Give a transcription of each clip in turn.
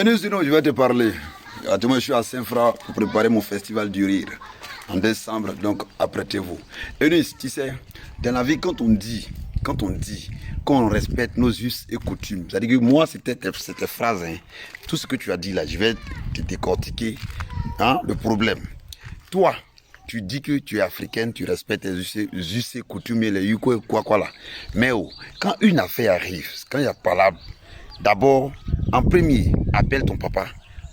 Sinon, je vais te parler. Actuellement, je suis à Saint-Fra pour préparer mon festival du rire en décembre, donc apprêtez-vous. Eunice, tu sais, dans la vie, qu'on respecte nos us et coutumes, c'est-à-dire que moi, c'était cette phrase, hein, tout ce que tu as dit là, je vais te décortiquer le problème. Toi, tu dis que tu es africaine, tu respectes tes us et coutumes, et les quoi là. Mais quand une affaire arrive, quand il y a palabre, d'abord, en premier, appelle ton papa.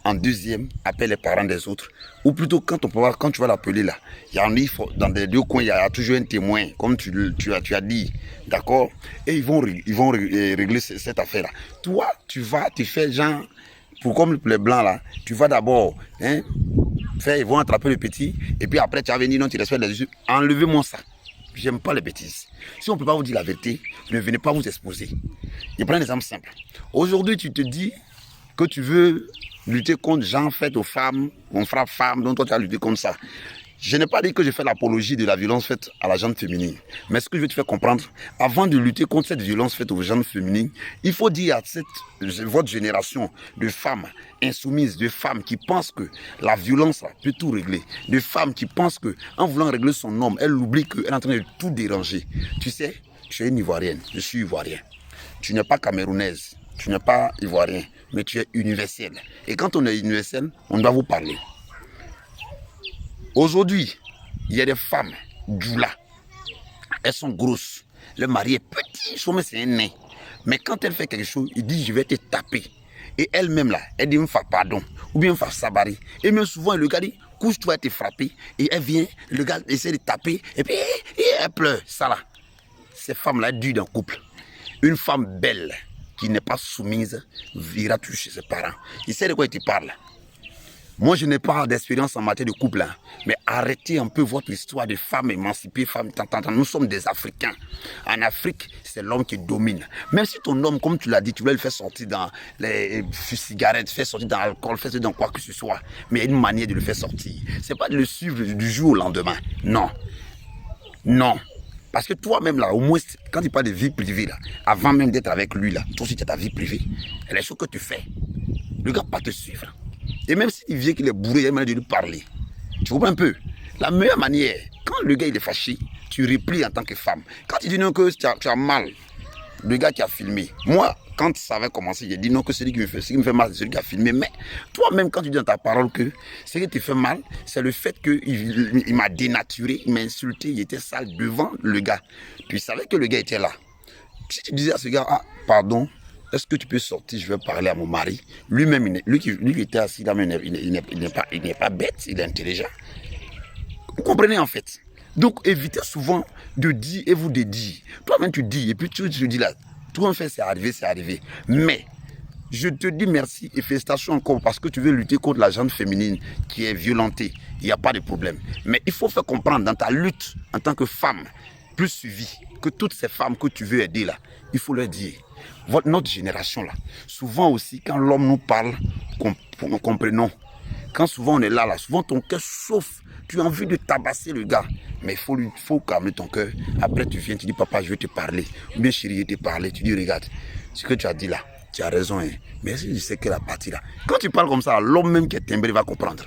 En deuxième, appelle les parents des autres. Ou plutôt, quand tu vas l'appeler là, il y en a, dans les deux coins, il y a toujours un témoin, comme tu as dit. D'accord? Et ils vont régler cette affaire-là. Toi, tu fais genre, pour comme les blancs là, tu vas d'abord, ils vont attraper le petit, et puis après, tu vas venir, non, tu respectes les yeux. Enlevez-moi ça. J'aime pas les bêtises. Si on ne peut pas vous dire la vérité, ne venez pas vous exposer. Je prends un exemple simple. Aujourd'hui, tu te dis que tu veux lutter contre gens faits aux femmes, on frappe femmes, donc toi tu as lutté contre ça. Je n'ai pas dit que je fais l'apologie de la violence faite à la gente féminine. Mais ce que je veux te faire comprendre, avant de lutter contre cette violence faite aux gens féminines, il faut dire à votre génération de femmes insoumises, de femmes qui pensent que la violence peut tout régler, de femmes qui pensent qu'en voulant régler son homme, elle oublie qu'elle est en train de tout déranger. Tu sais, tu es une Ivoirienne, je suis Ivoirien. Tu n'es pas camerounaise, tu n'es pas Ivoirien, mais tu es universel. Et quand on est universel, on doit vous parler. Aujourd'hui, il y a des femmes, Djoula, elles sont grosses. Le mari est petit, souvent c'est un nain. Mais quand elle fait quelque chose, il dit je vais te taper. Et elle-même là, elle dit me faire pardon, ou bien me faire sabari. Et même souvent le gars dit couche-toi, te frapper. Et elle vient, le gars essaie de taper, et puis elle pleure. Ça là, ces femmes-là durent d'un couple. Une femme belle, qui n'est pas soumise, ira toucher ses parents. Il sait de quoi il te parle. Moi, je n'ai pas d'expérience en matière de couple, mais arrêtez un peu votre histoire de femmes émancipées, femmes. Nous sommes des Africains. En Afrique, c'est l'homme qui domine. Même si ton homme, comme tu l'as dit, tu voulais le faire sortir dans les cigarettes, faire sortir dans l'alcool, faire sortir dans quoi que ce soit, mais il y a une manière de le faire sortir. Ce n'est pas de le suivre du jour au lendemain. Non. Non. Parce que toi-même, là, au moins, quand tu parles de vie privée, là, avant même d'être avec lui, là, toi aussi, tu as ta vie privée. Et les choses que tu fais, le gars ne va pas te suivre. Et même s'il vient qu'il est bourré, il y a une manière de lui parler. Tu comprends un peu? La meilleure manière, quand le gars il est fâché, tu replies en tant que femme. Quand tu dis non que tu as mal, le gars qui a filmé. Moi, quand ça avait commencé, j'ai dit non que ce qui me fait mal, c'est celui qui a filmé. Mais toi-même, quand tu dis dans ta parole que ce qui te fait mal, c'est le fait qu'il m'a dénaturé, il m'a insulté, il était sale devant le gars. Tu savais que le gars était là. Si tu disais à ce gars, ah, pardon, est-ce que tu peux sortir, je vais parler à mon mari. Lui-même, lui qui était assis là, il n'est pas bête, il est intelligent. Vous comprenez en fait? Donc évitez souvent de dire et vous de dire. Toi-même tu dis et puis tu dis là, tout en fait c'est arrivé. Mais je te dis merci et félicitations encore parce que tu veux lutter contre la gente féminine qui est violentée. Il n'y a pas de problème. Mais il faut faire comprendre dans ta lutte en tant que femme, plus suivie, que toutes ces femmes que tu veux aider là, il faut leur dire. Notre génération là, souvent aussi quand l'homme nous parle, nous comprenons. Quand souvent on est là, souvent ton cœur chauffe, tu as envie de tabasser le gars. Mais il faut calmer ton cœur. Après tu viens, tu dis papa je vais te parler. Ou bien chérie je vais te parler. Tu dis regarde, ce que tu as dit là, tu as raison. Hein. Mais je sais que la partie là. Quand tu parles comme ça, l'homme même qui est timbré va comprendre.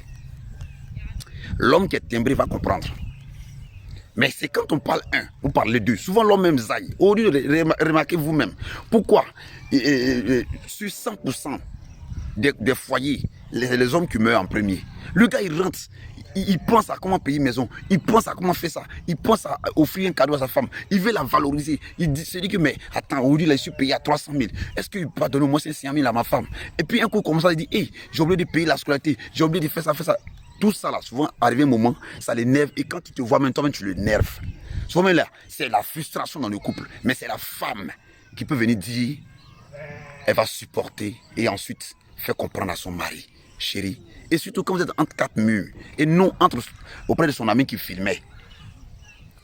L'homme qui est timbré va comprendre. Mais c'est quand on parle un, vous parlez deux. Souvent l'homme même zaille. Remarquez vous-même. Pourquoi sur 100% des foyers, les hommes qui meurent en premier, le gars il rentre, il pense à comment payer maison, il pense à comment faire ça, il pense à offrir un cadeau à sa femme, il veut la valoriser. Il se dit que mais attends, aujourd'hui là, je suis payé à 300 000. Est-ce qu'il peut donner au moins 500 000 à ma femme? Et puis un coup comme ça, il dit hey, j'ai oublié de payer la scolarité, j'ai oublié de faire ça. Tout ça là, souvent, arrivé un moment, ça l'énerve. Et quand tu te vois même, toi-même, tu le nerves. Souvent là, c'est la frustration dans le couple. Mais c'est la femme qui peut venir dire, elle va supporter et ensuite faire comprendre à son mari, chérie. Et surtout quand vous êtes entre quatre murs et non auprès de son ami qui filmait,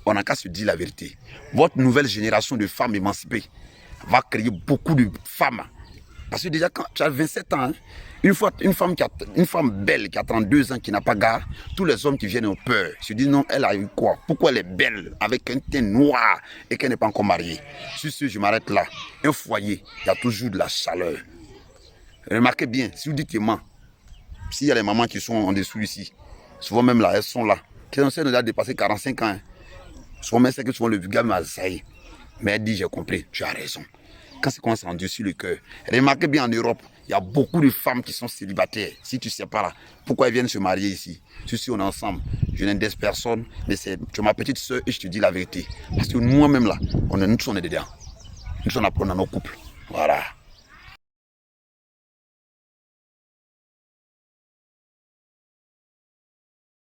on n'a qu'à se dire la vérité. Votre nouvelle génération de femmes émancipées va créer beaucoup de femmes. Parce que déjà, quand tu as 27 ans, une femme belle qui a 32 ans, qui n'a pas gare, tous les hommes qui viennent ont peur. Ils se disent non, elle a eu quoi? Pourquoi elle est belle avec un teint noir et qu'elle n'est pas encore mariée? Sur ce, je m'arrête là. Un foyer, il y a toujours de la chaleur. Remarquez bien, si vous dites ment, s'il y a les mamans qui sont en dessous ici, souvent même là, elles sont là, qui ont déjà dépassé 45 ans. Hein. Souvent même c'est que souvent le vulgaire m'a sailli. Mais elle dit, j'ai compris, tu as raison. Quand ça commence à endurcir le cœur, remarquez bien en Europe, il y a beaucoup de femmes qui sont célibataires. Si tu ne sais pas là, pourquoi elles viennent se marier ici? Si on est ensemble, je n'indexe personne, mais tu es ma petite soeur et je te dis la vérité. Parce que moi-même là, nous sommes dedans. Nous sommes dans nos couples. Voilà.